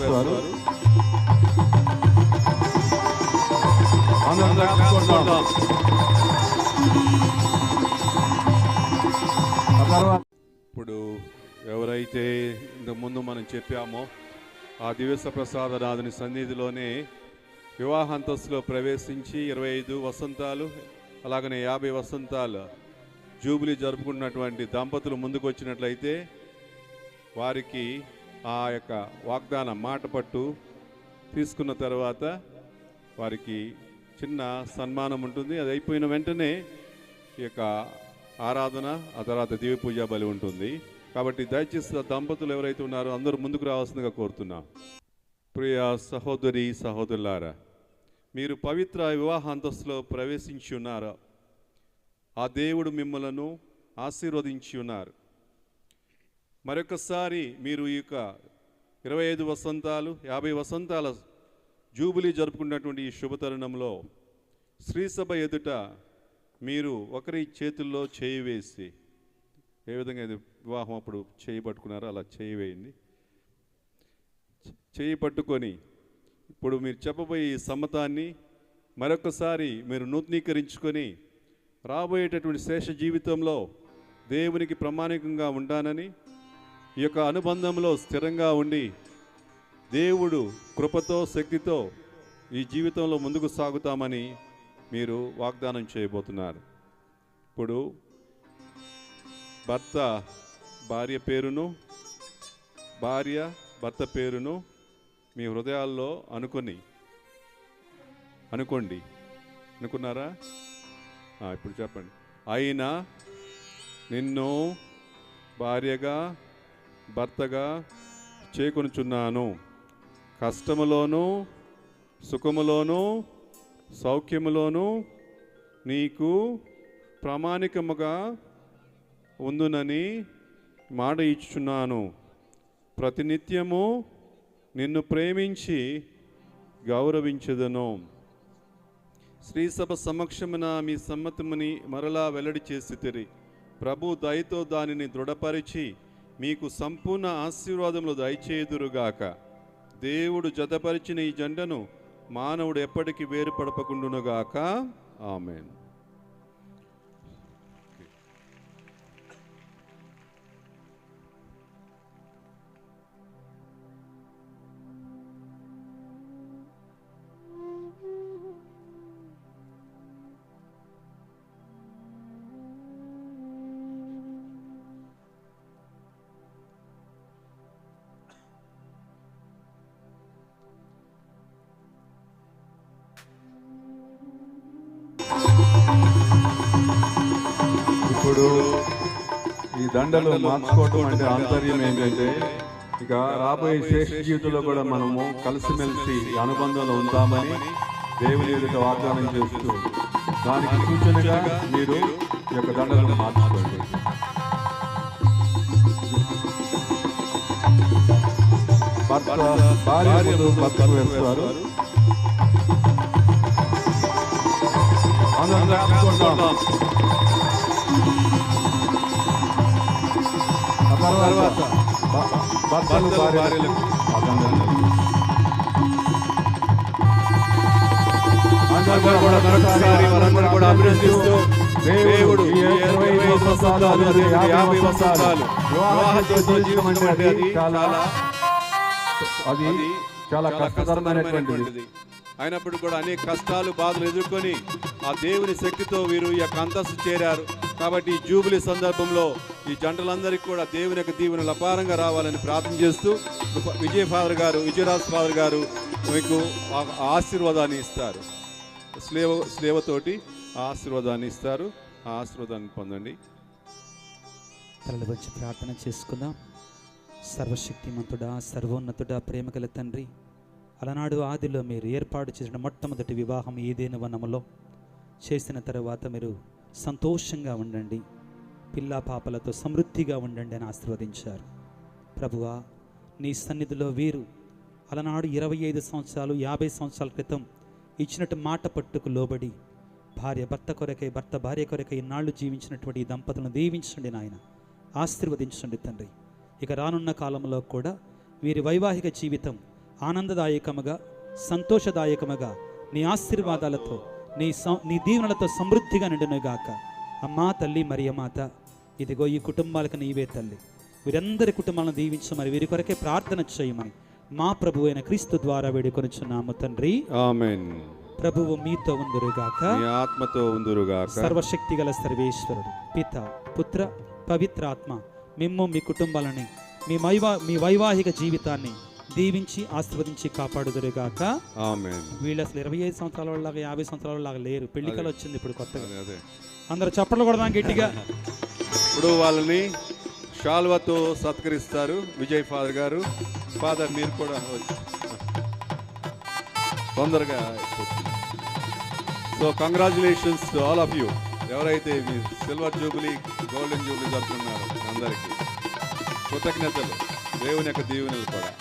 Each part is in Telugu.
వేస్తారు. ఇప్పుడు ఎవరైతే ఇంతకుముందు మనం చెప్పామో ఆ దివ్య ప్రసాదనాథుని సన్నిధిలోనే వివాహ అంతస్తులో ప్రవేశించి 25 వసంతాలు అలాగనే 50 వసంతాలు జూబిలీ జరుపుకున్నటువంటి దంపతులు ముందుకు వచ్చినట్లయితే వారికి ఆ యొక్క వాగ్దాన మాట పట్టు తీసుకున్న తర్వాత వారికి చిన్న సన్మానం ఉంటుంది. అది అయిపోయిన వెంటనే ఈ యొక్క ఆరాధన, ఆ తర్వాత దివ్య పూజా బలి ఉంటుంది. కాబట్టి దయచేసి దంపతులు ఎవరైతే ఉన్నారో అందరూ ముందుకు రావాల్సిందిగా కోరుతున్నాం. ప్రియ సహోదరి సహోదరులారా, మీరు పవిత్ర వివాహ అంతస్తులో ప్రవేశించి ఉన్నారు. ఆ దేవుడు మిమ్మలను ఆశీర్వదించి ఉన్నారు. మరొకసారి మీరు ఈ యొక్క 25 వసంతాలు 50 వసంతాల జూబిలీ జరుపుకున్నటువంటి ఈ శుభతరుణంలో శ్రీసభ ఎదుట మీరు ఒకరి చేతుల్లో చేయి వేసి, ఏ విధంగా ఇది వివాహం అప్పుడు చేయి పట్టుకున్నారో అలా చేయి వేయండి. చేయి పట్టుకొని ఇప్పుడు మీరు చెప్పబోయే ఈ సమ్మతాన్ని మరొకసారి మీరు నూతనీకరించుకొని రాబోయేటటువంటి శేష జీవితంలో దేవునికి ప్రామాణికంగా ఉంటానని, ఈ యొక్క అనుబంధంలో స్థిరంగా ఉండి దేవుడు కృపతో శక్తితో ఈ జీవితంలో ముందుకు సాగుతామని మీరు వాగ్దానం చేయబోతున్నారు. ఇప్పుడు భర్త భార్య పేరును, భార్య భర్త పేరును మీ హృదయాల్లో అనుకోండి. అనుకున్నారా? ఇప్పుడు చెప్పండి. అయినా నిన్ను భార్యగా భర్తగా చేకొనుచున్నాను. కష్టములోను సుఖములోను సౌఖ్యములోను నీకు ప్రామాణికముగా ఉందునని మాట ఇచ్చుచున్నాను. ప్రతినిత్యము నిన్ను ప్రేమించి గౌరవించదను. శ్రీసభ సమక్షమున మీ సమ్మతముని మరలా వెల్లడి చేసితిరి. ప్రభు దయతో దానిని దృఢపరిచి మీకు సంపూర్ణ ఆశీర్వాదములు దయచేయుదురుగాక. దేవుడు జతపరిచిన ఈ జంటను మానవుడు ఎప్పటికీ వేరుపడపకుండునుగాక. ఆమేన్. ఇప్పుడు ఈ దండలు మార్చుకోవటం అంటే ఆంతర్యం ఏంటంటే, ఇక రాబోయే శేష జీవితంలో కూడా మనము కలిసిమెలిసి అనుబంధంలో ఉంటామని దేవుని ఎదుట వాగ్దానం చేస్తూ, దానికి సూచనగా మీరు ఈ యొక్క దండలను మార్చుకోండి. భార్య భర్తకు వేస్తారు. తర్వాత భర్తలు భార్యలకు అభినందిస్తూ దేవుడు 25 వసంతాలు 50 వసంతాలు అది చాలా కష్టతరమైనటువంటిది అయినప్పుడు కూడా అనేక కష్టాలు బాధలు ఎదుర్కొని ఆ దేవుని శక్తితో వీరు ఈ యొక్క అంతస్తు చేరారు. కాబట్టి ఈ జూబిలీ సందర్భంలో ఈ జంటలందరికీ కూడా దేవుని యొక్క దీవెనలు అపారంగా రావాలని ప్రార్థన చేస్తూ విజయరాజ్ ఫాదర్ గారు మీకు ఆశీర్వాదాన్ని ఇస్తారు. స్లేవతోటి ఆశీర్వాదాన్ని ఇస్తారు. ఆ ఆశీర్వాదాన్ని పొందండి. తలలు వచ్చి ప్రార్థన చేసుకుందాం. సర్వశక్తిమంతుడా, సర్వోన్నతుడా, ప్రేమగల తండ్రి, అలనాడు ఆదిలో మీరు ఏర్పాటు చేసిన మొట్టమొదటి వివాహం ఏదైనా వనములో చేసిన తర్వాత మీరు సంతోషంగా ఉండండి, పిల్లా పాపలతో సమృద్ధిగా ఉండండి అని ఆశీర్వదించారు. ప్రభువా, నీ సన్నిధిలో వీరు అలనాడు 25 సంవత్సరాలు 50 సంవత్సరాల క్రితం ఇచ్చినట్టు మాట పట్టుకు లోబడి భార్య భర్త కొరకై, భర్త భార్య కొరకై ఇన్నాళ్ళు జీవించినటువంటి ఈ దంపతులను దీవించండి నాయన, ఆశీర్వదించండి తండ్రి. ఇక రానున్న కాలంలో కూడా వీరి వైవాహిక జీవితం ఆనందదాయకముగా, సంతోషదాయకముగా నీ ఆశీర్వాదాలతో, నీ దీవెనలతో సమృద్ధిగా నిండునుగాక. అమ్మా తల్లి మరియమాత, ఇదిగో ఈ కుటుంబాలకు నీవే తల్లి. వీరందరి కుటుంబాలను దీవించమని, వీరి కొరకే ప్రార్థన చేయమని మా ప్రభువు అయిన క్రీస్తు ద్వారా వేడుకొనుచున్నాము తండ్రి. ఆమేన్. ప్రభువు మీతో ఉందురుగాక, మీ ఆత్మతో ఉందురుగాక. సర్వశక్తి గల సర్వేశ్వరుడు పిత, పుత్ర, పవిత్రాత్మ మిమ్ము మీ కుటుంబాలని, మీ వైవాహిక జీవితాన్ని దీవించి ఆశీర్వదించి కాపాడుదురుగాక. ఆమేన్. వీళ్ళు అసలు 25 సంవత్సరాల వాళ్ళలాగా 50 సంవత్సరాల లాగా లేరు. పెళ్లికలు వచ్చింది ఇప్పుడు కొత్తగా. అదే అందరు చప్పట్లు కొడదాం గట్టిగా. ఇప్పుడు వాళ్ళని షాల్వాతో సత్కరిస్తారు విజయ్ ఫాదర్ గారు. ఫాదర్ మీరు కూడా తొందరగా. So congratulations to all of you, ఎవరైతే మీ సిల్వర్ జూబిలీ, గోల్డెన్ జూబిలీ జరుపుకున్నారో అందరికీ కృతజ్ఞతలు, దేవుని యొక్క దీవెనలు కూడా.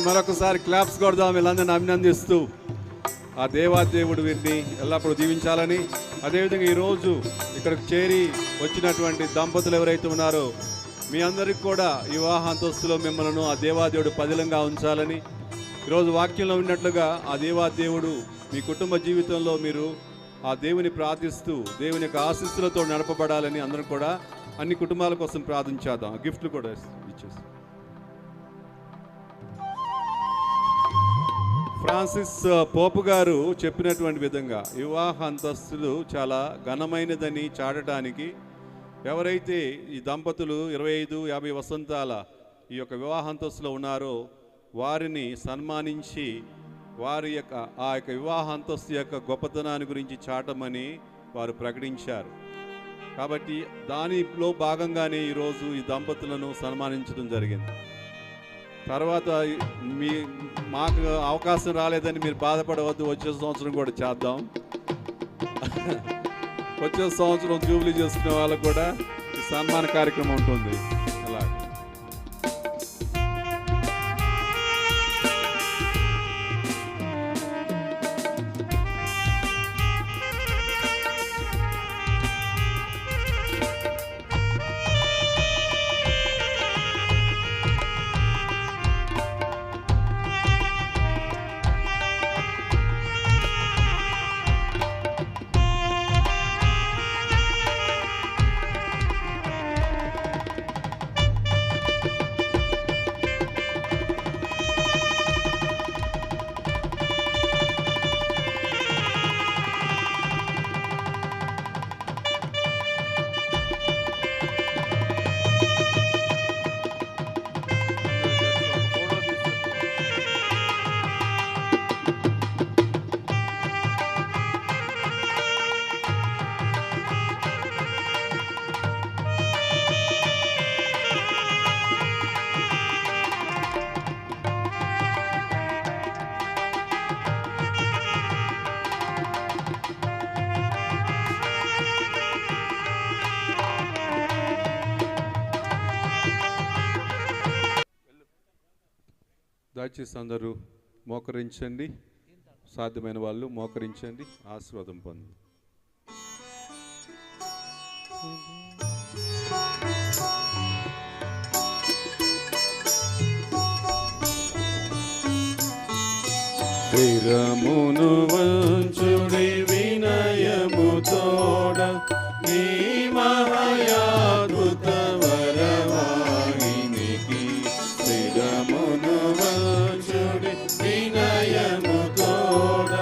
మరొకసారి క్లాప్స్ కొడదాం వీళ్ళందరినీ అభినందిస్తూ. ఆ దేవాదేవుడు వీరిని ఎల్లప్పుడూ దీవించాలని, అదేవిధంగా ఈరోజు ఇక్కడికి చేరి వచ్చినటువంటి దంపతులు ఎవరైతే ఉన్నారో మీ అందరికి కూడా వివాహ అంతస్తులో మిమ్మల్ని ఆ దేవాదేవుడు పదిలంగా ఉంచాలని, ఈరోజు వాక్యంలో ఉన్నట్లుగా ఆ దేవాదేవుడు మీ కుటుంబ జీవితంలో మీరు ఆ దేవుని ప్రార్థిస్తూ దేవుని యొక్క ఆశీస్సులతో నడపబడాలని అందరం కూడా అన్ని కుటుంబాల కోసం ప్రార్థించేద్దాం. గిఫ్ట్లు కూడా ఇచ్చేసి. ఫ్రాన్సిస్ పోపు గారు చెప్పినటువంటి విధంగా వివాహ అంతస్తులు చాలా ఘనమైనదని చాటడానికి ఎవరైతే ఈ దంపతులు 25-50 వసంతాల ఈ యొక్క వివాహ అంతస్తులో ఉన్నారో వారిని సన్మానించి వారి యొక్క ఆ యొక్క వివాహ అంతస్తు యొక్క గొప్పతనాన్ని గురించి చాటమని వారు ప్రకటించారు. కాబట్టి దానిలో భాగంగానే ఈరోజు ఈ దంపతులను సన్మానించడం జరిగింది. తర్వాత మాకు అవకాశం రాలేదని మీరు బాధపడవద్దు, వచ్చే సంవత్సరం కూడా చేద్దాం. వచ్చే సంవత్సరం జూబ్లీ చేసుకునే వాళ్ళకు కూడా ఈ సన్మాన కార్యక్రమం ఉంటుంది. అలాగే దయచేసి అందరూ మోకరించండి. సాధ్యమైన వాళ్ళు మోకరించండి, ఆశీర్వాదం పొంది. శిరమును వంచుడి వినయము తోడ నీ మహాయాద్భుత వరవాహినికి. శిరమును వంచుడి వినయము తోడ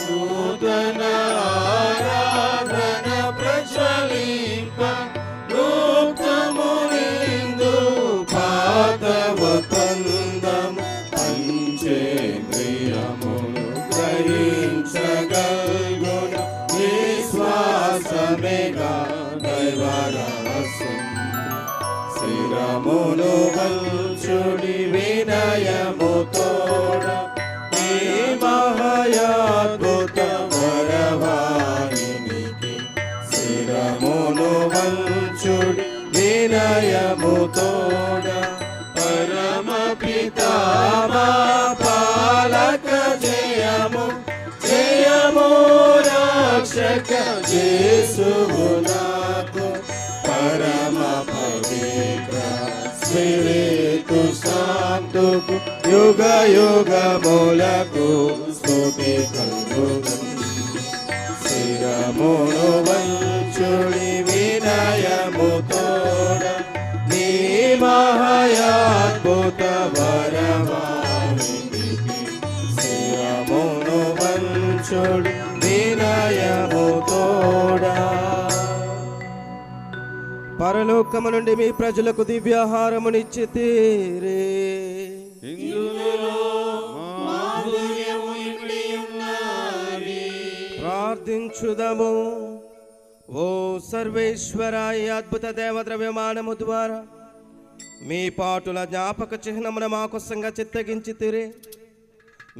నూతన ఆరాధన ప్రచలింప నూతమునిందు పాతవతందం పంచేంద్రియములు గ్రహించగల్గున విశ్వాసమేగా దైవరహస్యం. శిరమును వంచుడి వినయము తోడ ఈ మహాయాద్భుత వరవాహినికి. శిరమును వంచుడి వినయము తోడ పరమ పితా మా పాలక జయము జయము రక్షక యేసువు నాకు. పరమ పవిత్ర స్పిరితు శాంతుకు యుగ యుగములకు స్తుతి కలుగును. శిరమును వంచుడి వినయము తోడ నీ మహాయాద్భుత వరవాహినికి. శిరమును వంచుడి వినయము తోడ. పరలోకము నుండి మీ ప్రజలకు దివ్యాహారమునిచ్చితిరే. ఇందులో మాధుర్యము ఇమిడి ఉన్నది. ప్రార్థించుదము. ఓ సర్వేశ్వర, ఈ అద్భుత దేవద్రవ్యమానము ద్వారా మీ పాటుల జ్ఞాపక చిహ్నమున మాకు సంగ చిత్తగించితిరే.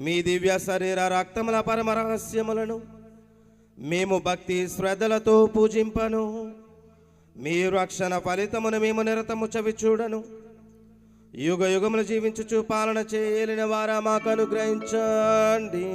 మీ దివ్య శరీర రక్తముల పరమ రహస్యములను మేము భక్తి శ్రద్ధలతో పూజింపను. మీ రక్షణ ఫలితమును మేము నిరతము చవి చూడను. యుగ యుగములు జీవించుచు పాలన చేయలిన వారా మాకు అనుగ్రహించండి.